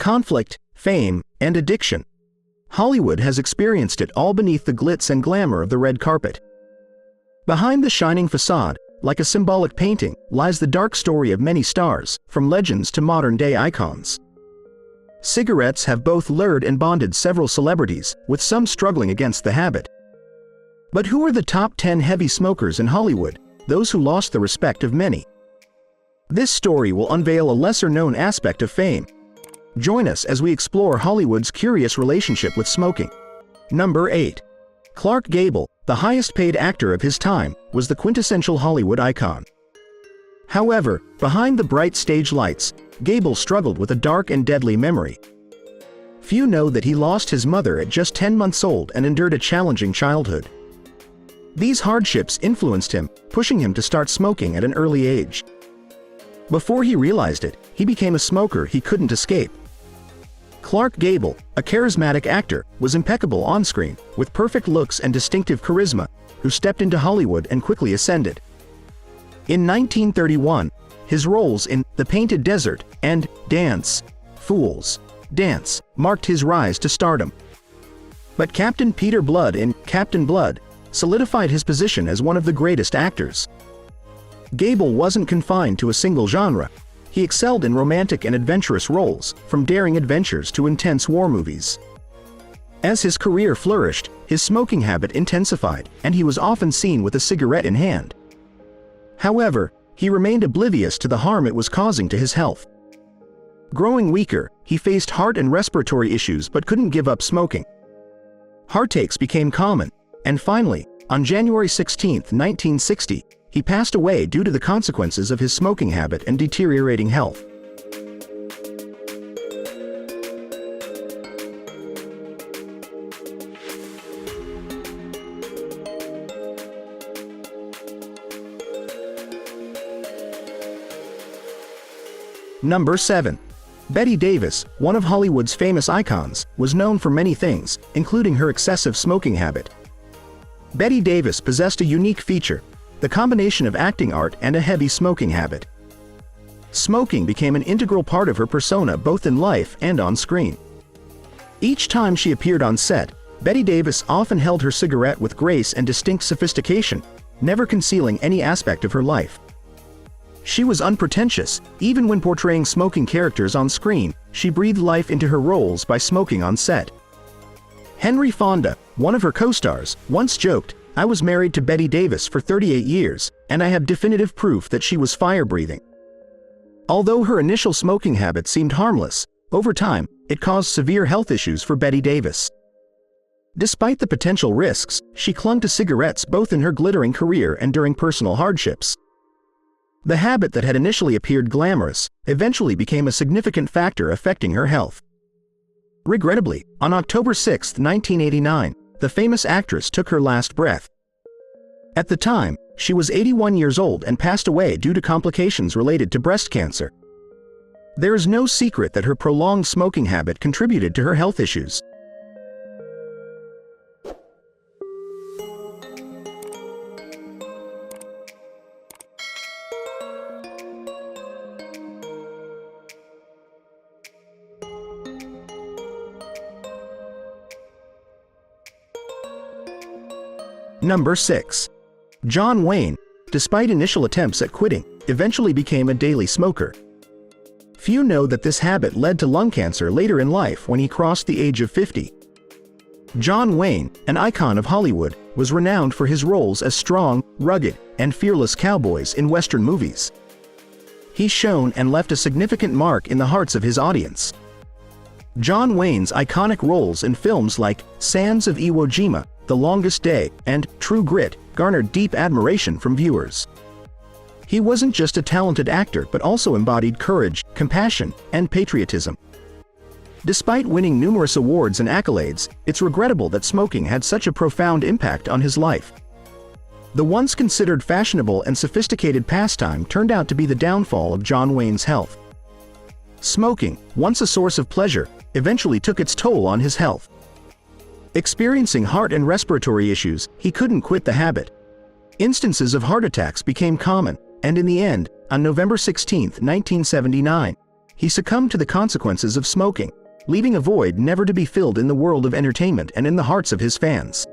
conflict, fame, and addiction. Hollywood has experienced it all beneath the glitz and glamour of the red carpet. Behind the shining facade, like a symbolic painting, lies the dark story of many stars, from legends to modern-day icons. Cigarettes have both lured and bonded several celebrities, with some struggling against the habit. But who are the top 10 heavy smokers in Hollywood, those who lost the respect of many? This story will unveil a lesser-known aspect of fame. Join us as we explore Hollywood's curious relationship with smoking. Number 8. Clark Gable, the highest-paid actor of his time, was the quintessential Hollywood icon. However, behind the bright stage lights, Gable struggled with a dark and deadly memory. Few know that he lost his mother at just 10 months old and endured a challenging childhood. These hardships influenced him, pushing him to start smoking at an early age. Before he realized it, he became a smoker he couldn't escape. Clark Gable, a charismatic actor, was impeccable on-screen, with perfect looks and distinctive charisma, who stepped into Hollywood and quickly ascended. In 1931, his roles in The Painted Desert and Dance, Fools, Dance marked his rise to stardom. But Captain Peter Blood in Captain Blood solidified his position as one of the greatest actors. Gable wasn't confined to a single genre. He excelled in romantic and adventurous roles, from daring adventures to intense war movies. As his career flourished, his smoking habit intensified, and he was often seen with a cigarette in hand. However, he remained oblivious to the harm it was causing to his health. Growing weaker, he faced heart and respiratory issues but couldn't give up smoking. Heartaches became common, and finally, on January 16, 1960, he passed away due to the consequences of his smoking habit and deteriorating health. Number 7. Bette Davis, one of Hollywood's famous icons, was known for many things, including her excessive smoking habit. Bette Davis possessed a unique feature: the combination of acting art and a heavy smoking habit. Smoking became an integral part of her persona both in life and on screen. Each time she appeared on set, Bette Davis often held her cigarette with grace and distinct sophistication, never concealing any aspect of her life. She was unpretentious. Even when portraying smoking characters on screen, she breathed life into her roles by smoking on set. Henry Fonda, one of her co-stars, once joked, "I was married to Bette Davis for 38 years, and I have definitive proof that she was fire-breathing." Although her initial smoking habit seemed harmless, over time, it caused severe health issues for Bette Davis. Despite the potential risks, she clung to cigarettes both in her glittering career and during personal hardships. The habit that had initially appeared glamorous eventually became a significant factor affecting her health. Regrettably, on October 6, 1989, the famous actress took her last breath. At the time, she was 81 years old and passed away due to complications related to breast cancer. There is no secret that her prolonged smoking habit contributed to her health issues. Number 6. John Wayne, despite initial attempts at quitting, eventually became a daily smoker. Few know that this habit led to lung cancer later in life when he crossed the age of 50. John Wayne, an icon of Hollywood, was renowned for his roles as strong, rugged, and fearless cowboys in Western movies. He shone and left a significant mark in the hearts of his audience. John Wayne's iconic roles in films like Sands of Iwo Jima, The Longest Day, and True Grit garnered deep admiration from viewers. He wasn't just a talented actor but also embodied courage, compassion, and patriotism. Despite winning numerous awards and accolades, it's regrettable that smoking had such a profound impact on his life. The once considered fashionable and sophisticated pastime turned out to be the downfall of John Wayne's health. Smoking, once a source of pleasure, eventually took its toll on his health. Experiencing heart and respiratory issues, he couldn't quit the habit. Instances of heart attacks became common, and in the end, on November 16, 1979, he succumbed to the consequences of smoking, leaving a void never to be filled in the world of entertainment and in the hearts of his fans.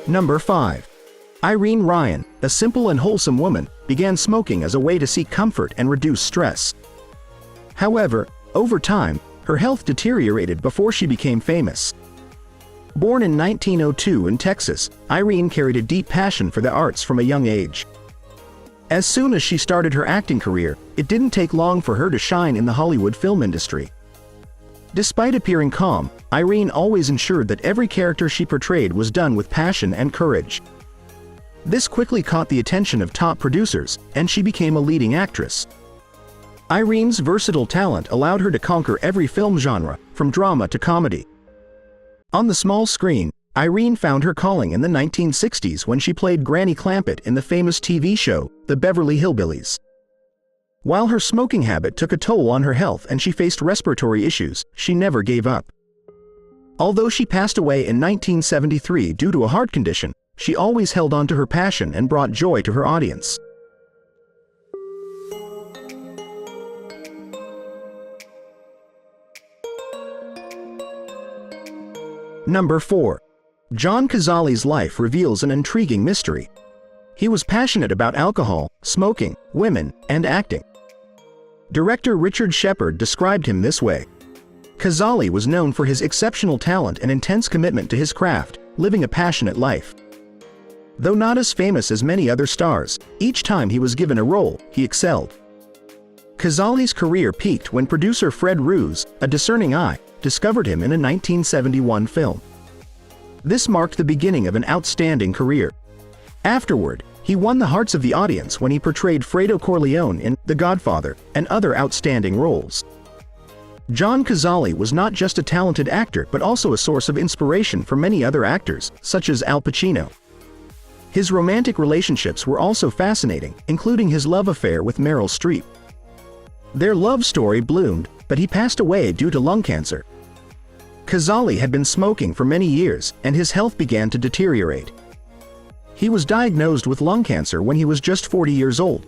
Number 5. Irene Ryan, a simple and wholesome woman, began smoking as a way to seek comfort and reduce stress. However, over time, her health deteriorated before she became famous. Born in 1902 in Texas, Irene carried a deep passion for the arts from a young age. As soon as she started her acting career, it didn't take long for her to shine in the Hollywood film industry. Despite appearing calm, Irene always ensured that every character she portrayed was done with passion and courage. This quickly caught the attention of top producers, and she became a leading actress. Irene's versatile talent allowed her to conquer every film genre, from drama to comedy. On the small screen, Irene found her calling in the 1960s when she played Granny Clampett in the famous TV show, The Beverly Hillbillies. While her smoking habit took a toll on her health and she faced respiratory issues, she never gave up. Although she passed away in 1973 due to a heart condition, she always held on to her passion and brought joy to her audience. Number 4. John Cazale's life reveals an intriguing mystery. He was passionate about alcohol, smoking, women, and acting. Director Richard Shepard described him this way: Cazale was known for his exceptional talent and intense commitment to his craft, living a passionate life. Though not as famous as many other stars, each time he was given a role, he excelled. Cazale's career peaked when producer Fred Roos, a discerning eye, discovered him in a 1971 film. This marked the beginning of an outstanding career. Afterward, he won the hearts of the audience when he portrayed Fredo Corleone in The Godfather and other outstanding roles. John Cazale was not just a talented actor but also a source of inspiration for many other actors, such as Al Pacino. His romantic relationships were also fascinating, including his love affair with Meryl Streep. Their love story bloomed, but he passed away due to lung cancer. Cazale had been smoking for many years, and his health began to deteriorate. He was diagnosed with lung cancer when he was just 40 years old.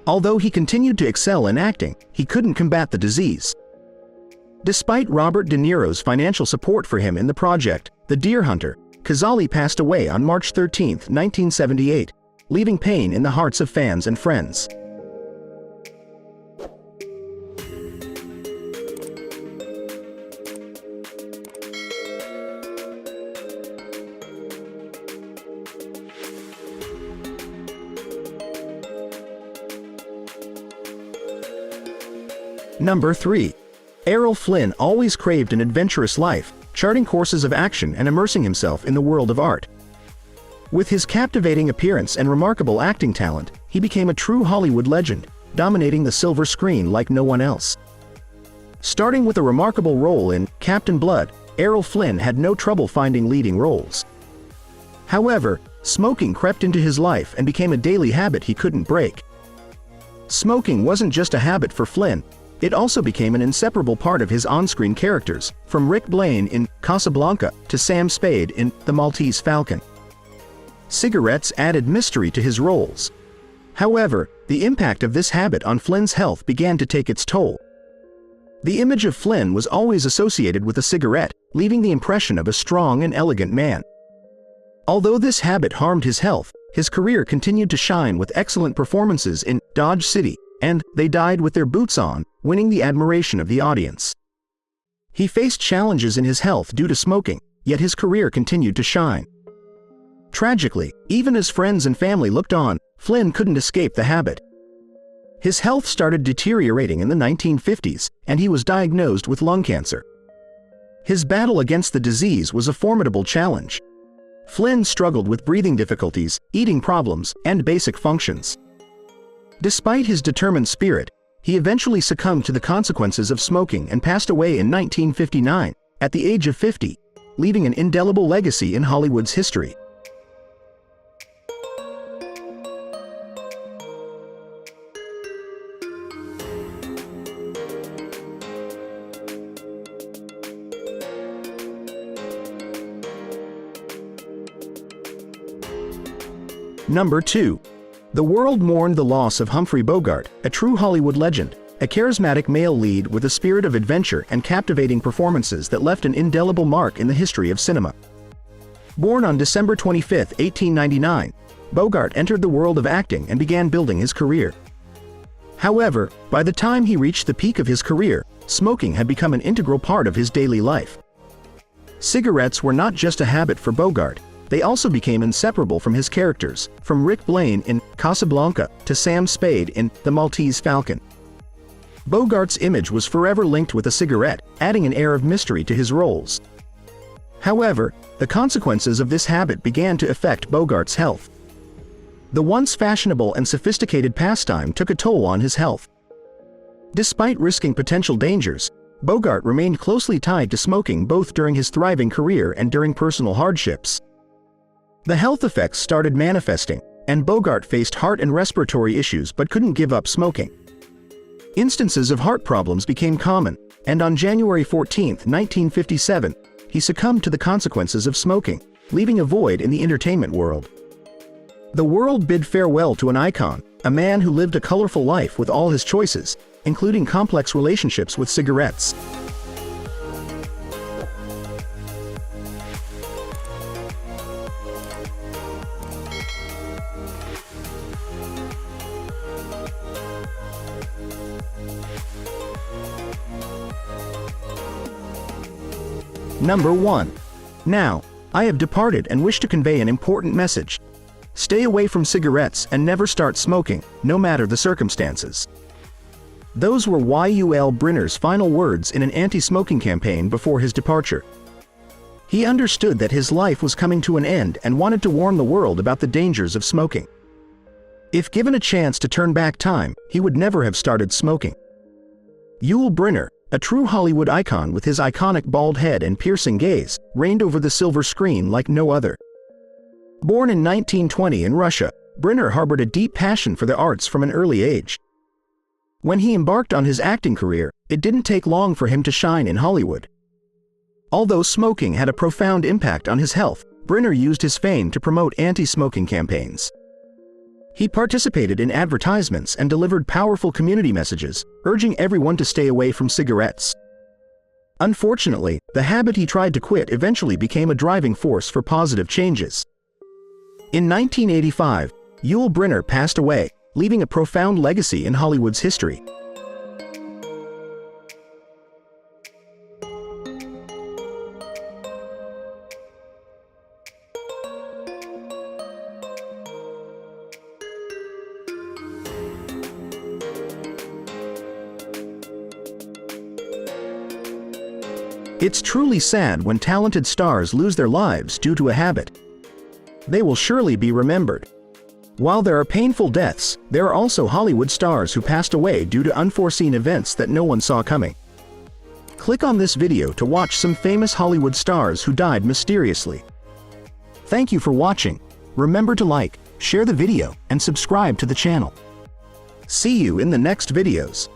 Although he continued to excel in acting, he couldn't combat the disease. Despite Robert De Niro's financial support for him in the project, The Deer Hunter, Cazale passed away on March 13, 1978, leaving pain in the hearts of fans and friends. Number 3. Errol Flynn always craved an adventurous life, charting courses of action and immersing himself in the world of art. With his captivating appearance and remarkable acting talent, he became a true Hollywood legend, dominating the silver screen like no one else. Starting with a remarkable role in Captain Blood, Errol Flynn had no trouble finding leading roles. However, smoking crept into his life and became a daily habit he couldn't break. Smoking wasn't just a habit for Flynn. It also became an inseparable part of his on-screen characters, from Rick Blaine in Casablanca to Sam Spade in The Maltese Falcon. Cigarettes added mystery to his roles. However, the impact of this habit on Flynn's health began to take its toll. The image of Flynn was always associated with a cigarette, leaving the impression of a strong and elegant man. Although this habit harmed his health, his career continued to shine with excellent performances in Dodge City and They Died with Their Boots On, winning the admiration of the audience. He faced challenges in his health due to smoking, yet his career continued to shine. Tragically, even as friends and family looked on, Flynn couldn't escape the habit. His health started deteriorating in the 1950s, and he was diagnosed with lung cancer. His battle against the disease was a formidable challenge. Flynn struggled with breathing difficulties, eating problems, and basic functions. Despite his determined spirit, he eventually succumbed to the consequences of smoking and passed away in 1959, at the age of 50, leaving an indelible legacy in Hollywood's history. Number 2. The world mourned the loss of Humphrey Bogart, a true Hollywood legend, a charismatic male lead with a spirit of adventure and captivating performances that left an indelible mark in the history of cinema. Born on December 25, 1899, Bogart entered the world of acting and began building his career. However, by the time he reached the peak of his career, smoking had become an integral part of his daily life. Cigarettes were not just a habit for Bogart, they also became inseparable from his characters, from Rick Blaine in Casablanca to Sam Spade in The Maltese Falcon. Bogart's image was forever linked with a cigarette, adding an air of mystery to his roles. However, the consequences of this habit began to affect Bogart's health. The once fashionable and sophisticated pastime took a toll on his health. Despite risking potential dangers, Bogart remained closely tied to smoking both during his thriving career and during personal hardships. The health effects started manifesting, and Bogart faced heart and respiratory issues but couldn't give up smoking. Instances of heart problems became common, and on January 14, 1957, he succumbed to the consequences of smoking, leaving a void in the entertainment world. The world bid farewell to an icon, a man who lived a colorful life with all his choices, including complex relationships with cigarettes. Number 1. Now, I have departed and wish to convey an important message. Stay away from cigarettes and never start smoking, no matter the circumstances. Those were Yul Brynner's final words in an anti-smoking campaign before his departure. He understood that his life was coming to an end and wanted to warn the world about the dangers of smoking. If given a chance to turn back time, he would never have started smoking. Yul Brynner, a true Hollywood icon with his iconic bald head and piercing gaze, reigned over the silver screen like no other. Born in 1920 in Russia, Brynner harbored a deep passion for the arts from an early age. When he embarked on his acting career, it didn't take long for him to shine in Hollywood. Although smoking had a profound impact on his health, Brynner used his fame to promote anti-smoking campaigns. He participated in advertisements and delivered powerful community messages, urging everyone to stay away from cigarettes. Unfortunately, the habit he tried to quit eventually became a driving force for positive changes. In 1985, Yul Brynner passed away, leaving a profound legacy in Hollywood's history. It's truly sad when talented stars lose their lives due to a habit. They will surely be remembered. While there are painful deaths, there are also Hollywood stars who passed away due to unforeseen events that no one saw coming. Click on this video to watch some famous Hollywood stars who died mysteriously. Thank you for watching. Remember to like, share the video, and subscribe to the channel. See you in the next videos.